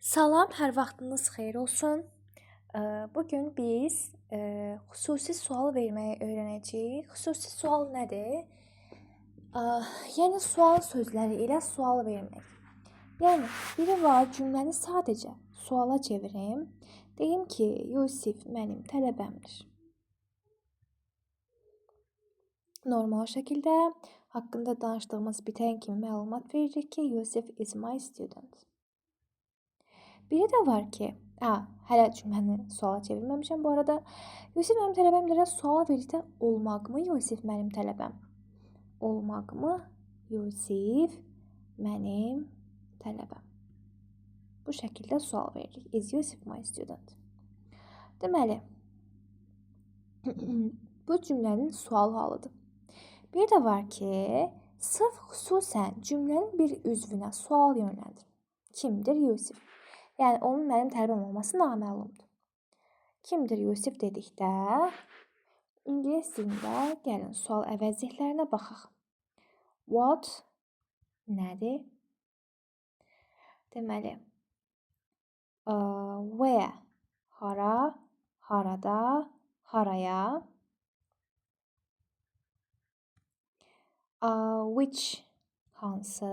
Salam, hər vaxtınız xeyir olsun. Bugün biz xüsusi sual verməyi öyrənəcəyik. Xüsusi sual nədir? Yəni sual sözləri ilə sual vermək. Yəni biri var, cümləni sadəcə suala çevirim. Deyim ki, Yusif mənim tələbəmdir. Normal şəkildə haqqında danışdığımız bitən kimi məlumat veririk ki, Yusif is my student. Biri də var ki, hələ cümləni suala çevirməmişəm bu arada. Yusif mənim tələbəmdirə suala verdikdə olmaqmı Yusif mənim tələbəm? Olmaqmı Yusif mənim tələbəm? Bu şəkildə sual veririk. Is Yusif my student? Deməli, bu cümlənin sual halıdır. Bir də var ki, sırf xüsusən cümlənin bir üzvünə sual yönləndir. Kimdir Yusif? Yəni, onun mənim tələbəm olması naməlumdur. Kimdir Yusif dedikdə, ingilis dilində gəlin sual əvəzliklərinə baxaq. What nədir? Deməli, where hara, harada, haraya, which hansı,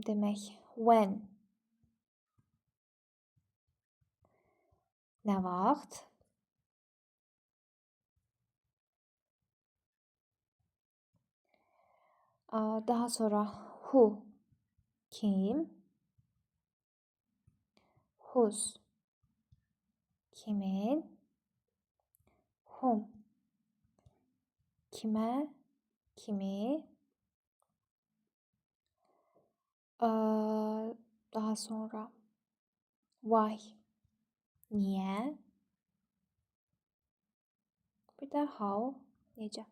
demək, when nə vaxt, daha sonra who kim, whose kimin, whom kimə, kimi, daha sonra why niyə, bir də how necə.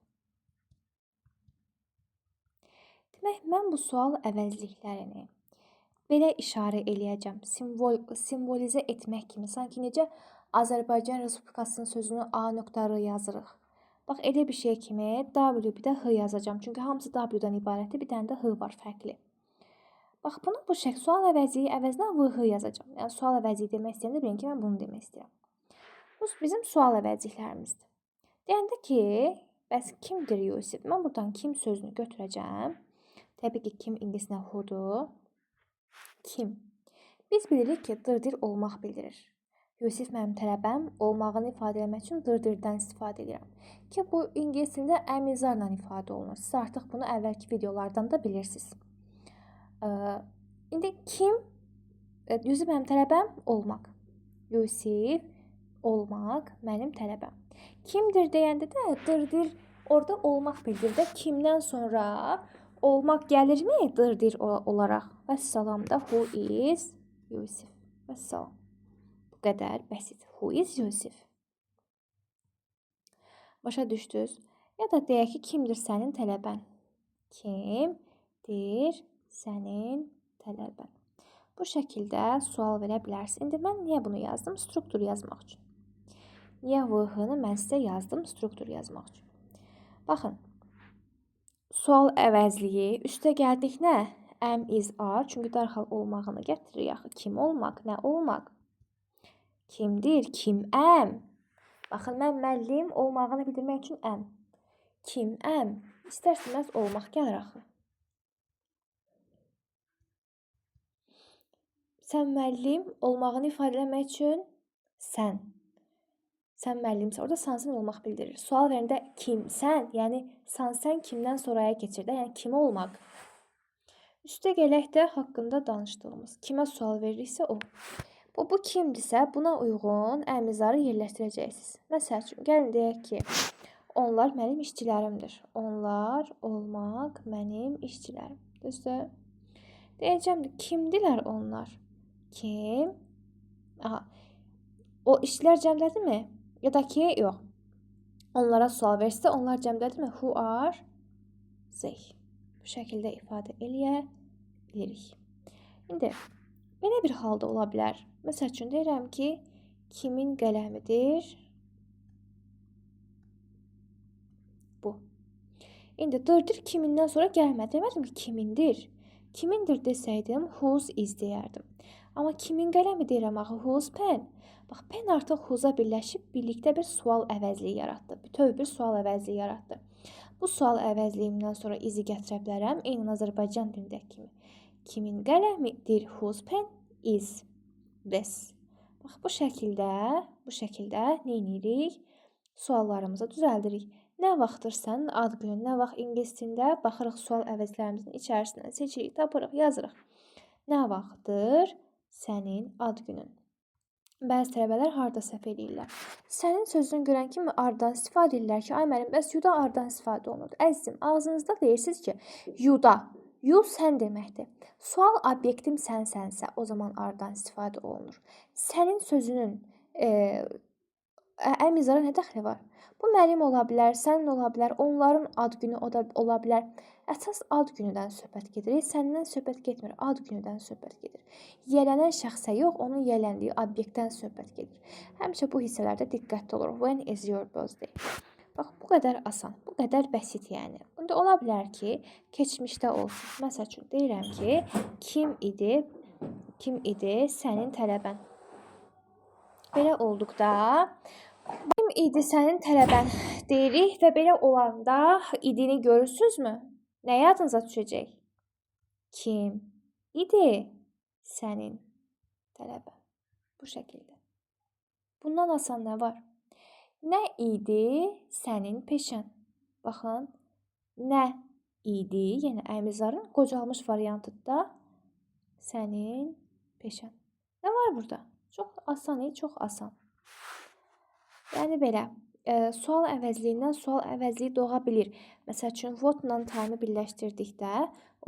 Demək, mən bu sual əvəzliklərini belə işarə eləyəcəm, simvolizə etmək kimi, sanki necə Azərbaycan Respublikasının sözünü A.R yazırıq. Bax, elə bir şey kimi W, bir də H yazacağım. Çünki hamısı W-dan ibarətdir, bir dənə də H var fərqli. Bax, bunu bu şəkil sual əvəzliyi əvəzinə VH yazacağam. Yəni, sual əvəzliyi demək istəyəndə bilin ki, mən bunu demək istəyirəm. Bu bizim sual əvəzliklərimizdir. Deyəndə ki, bəs kimdir Yusif? Mən buradan kim sözünü götürəcəm. Təbii ki, kim ingiliscə who'dur. Kim? Biz bilirik ki, dırdır olmaq bildirir. Yusif mənim tələbəm olmağını ifadə etmək üçün dırdırdan istifadə edirəm. Ki, bu ingilis dilində əmizarla ifadə olunur. Siz artıq bunu əvvəlki videolardan da bilirsiniz. İndi kim? Yusif mənim tələbəm olmaq. Yusif olmaq mənim tələbəm. Kimdir deyəndə də dırdır orada olmaq bildirir də kimdən sonra olmaq gəlirmi dırdır olaraq? Vəssalam da who is Yusif. Vəssalam. Bu qədər bəsit. Who is Yusif? Başa düşdünüz? Ya da deyək ki, kimdir sənin tələbən? Kimdir sənin tələbən? Bu şəkildə sual verə bilərsiniz. İndi mən niyə bunu yazdım? Struktur yazmaq üçün. Niyə VH-nı mən sizə yazdım? Struktur yazmaq üçün. Baxın, sual əvəzliyi üstə gəldik nə? Am, is, are. Çünki dərhal olmağını gətiririk axı. Kim olmaq, nə olmaq? Kimdir, kiməm? Baxın, mən müəllim olmağını bildirmək üçün am. Kiməm? İstərsiniz olmaq gəlir axı. Sən müəllim olmağını ifadə etmək üçün sən. Sən müəllimsən. Orada sansən olmaq bildirir. Sual verəndə kimsən? Yəni sansən kimdən sonraya keçir də. Yəni kim olmaq? Üstə gələk də haqqında danışdığımız. Kimə sual veririksə o. Bu kimdirsə buna uyğun əmizarı yerləşdirəcəksiniz. Məsəl üçün, gəlin deyək ki, onlar mənim işçilərimdir. Onlar olmaq mənim işçilərim. Düzdür? Deyəcəm də, kimdilər onlar? Kim? O işçilər cəmlədirmi? Ya da ki, yox. Onlara sual versə, onlar cəmlədirmi? Who are they? Bu şəkildə ifadə eləyə bilirik. İndi, belə bir halda ola bilər. Məsəl üçün, deyirəm ki, kimin qələmidir? Bu. İndi dırdır kimindən sonra gəlmədi. Demədim ki, kimindir? Kimindir desəydim, whose is deyərdim. Amma kimin qələmi deyirəm axı, whose pen. Bax, pen artıq whose'a birləşib birlikdə bir sual əvəzliyi yaratdı. Bütöv bir sual əvəzliyi yaratdı. Bu sual əvəzliyindən sonra izi gətirə bilərəm. Eynən Azərbaycan dilindəki kimi. Kimin qələmidir whose pen is this. Bax, bu şəkildə nə edirik? Suallarımızı düzəldirik. Nə vaxtdır sənin ad günün, nə vaxt ingilis dilində baxırıq sual əvəzlərimizin içərisindən seçirik, tapırıq, yazırıq. Nə vaxtdır sənin ad günün? Bəzi tələbələr harda səhv edirlər. Sənin sözünü görən kimi ardan istifadə edirlər ki, ay müəllim, bəs yuda ardan istifadə olunur. Əzizim, ağzınızda deyirsiniz ki, yuda. Yu sən deməkdir. Sual obyektim sənsənsə, o zaman ardan istifadə olunur. Sənin sözünün əmizara nə dəxli var? Bu mənim ola bilər, sənin ola bilər, onların ad günü ola bilər. Əsas ad günüdən söhbət gedir. Səndən söhbət getmir, ad günüdən söhbət gedir. Yiyələnən şəxsə yox, onun yiyələndiyi obyektdən söhbət gedir. Həmişə bu hissələrdə diqqətli olur. When is your birthday? Bax, bu qədər asan, bu qədər bəsit yəni. Bunda ola bilər ki, keçmişdə olsun. Məsəl üçün deyirəm ki, kim idi sənin tələbən? Belə olduqda kim idi sənin tələbən deyirik və belə olanda idini görürsünüzmü? Nə yadınıza düşəcək? Kim idi sənin tələbən? Bu şəkildə. Bundan asan nə var? Nə idi sənin peşən? Baxın, nə idi, yəni əmizarın qocalmış variantıda sənin peşən. Nə var burada? Çox asan, çox asan. Yəni belə, sual əvəzliyindən sual əvəzliyi doğa bilir. Məsəl üçün, what ilə time birləşdirdikdə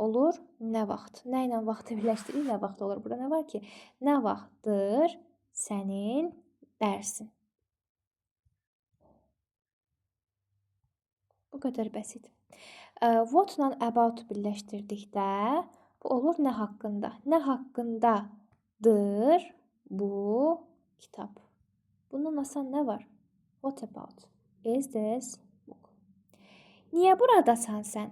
olur nə vaxt? Nə ilə vaxtı birləşdirik, nə vaxt olur? Burada nə var ki? Nə vaxtdır sənin dərsin? Bu qədər bəsit. What ilə about birləşdirdikdə bu olur nə haqqında? Nə haqqındadır bu kitab? Bundan asan nə var? What about? Is this book? Niyə buradasan sən?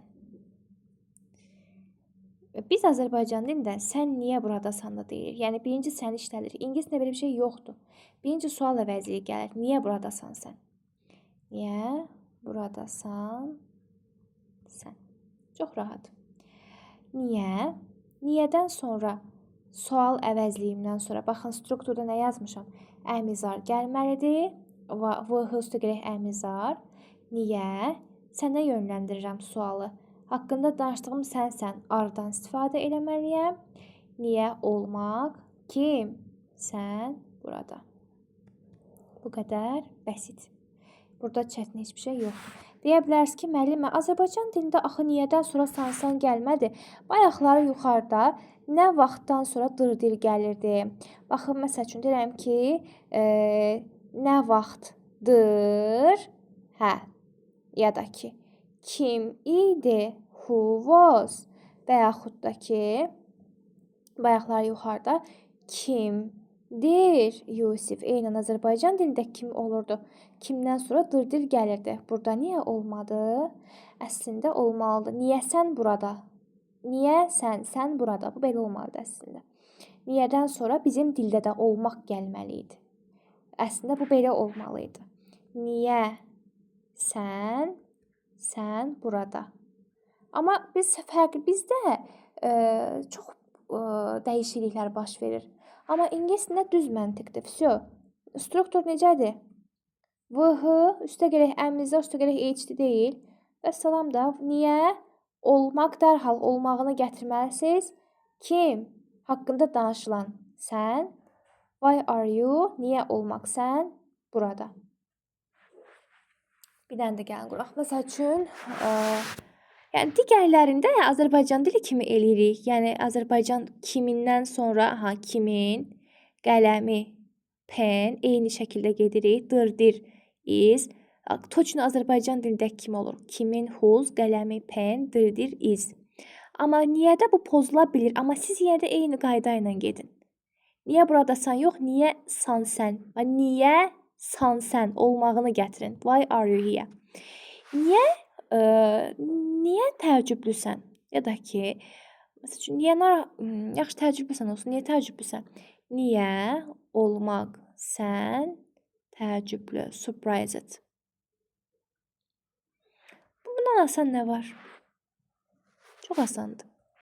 Biz Azərbaycan dilində sən niyə buradasan da deyirik. Yəni birinci sən işlədir. İngiliscə belə bir şey yoxdur. Birinci sual əvəzliyi gəlir. Niyə buradasan sən? Niyə buradasan sən? Çox rahat. Niyə? Niyədən sonra sual əvəzliyimdən sonra baxın strukturda nə yazmışam? Əmizar gəlməlidir. VH üstə gələk əmizar. Niyə? Sənə yönləndirirəm sualı. Haqqında danışdığım sənsən. Ardan istifadə eləməliyəm. Niyə olmaq? Kim? Sən burada. Bu qədər bəsit. Burada çətin heç bir şey yoxdur. Deyə bilərsiniz ki, müəllimə, Azərbaycan dilində axı niyədən sonra sansan gəlmədi. Bayaqları yuxarıda nə vaxtdan sonra dırdır gəlirdi. Baxın, məsəl üçün deyirəm ki, nə vaxtdır? Hə. Ya da ki, kim idi? Who was? Və yaxud da ki, bayaqlar yuxarıda kimdir? Yusif. Eynən Azərbaycan dilində kim olurdu? Kimdən sonra dırdır gəlirdi. Burada niyə olmadı? Əslində olmalıdır. Niyə sən burada? Niyə sən burada? Bu belə olmalıdır əslində. Niyədən sonra bizim dildə də olmaq gəlməli idi. Əslində bu belə olmalı idi. Niyə sən burada? Amma bizdə çox dəyişikliklər baş verir. Amma ingiliscə düz məntiqdir. Vsyo. Struktur necədir? VH üstə gələk əmizə, üstə gələk HD deyil. Və salam da niyə olmaq dərhal olmağını gətirməlisiniz? Kim haqqında danışılan sən? Why are you? Niyə olmaq sən burada? Bir dənə də gəlin quraq. Məsəl üçün, yəni digərlərində Azərbaycan dili kimi eləyirik. Yəni Azərbaycan kimindən sonra, kimin, qələmi, pen, eyni şəkildə gedirik. Dırdır, is. Точно Azərbaycan dilində kimi olur. Kimin, whose, qələmi, pen, dırdır, is. Amma niyədə bu pozula bilir. Amma siz yenə də eyni qayda ilə gedin. Niyə buradasan yox, niyə sansən? Niyə sansən olmağını gətirin. Why are you here? Niyə təəccüblüsən? Ya da ki, Məsəl üçün yaxşı təəccüblüsən olsun. Niyə təəccüblüsən? Niyə olmaq sən təəccüblü, surprised. Bundan asan nə var? Çox asandır.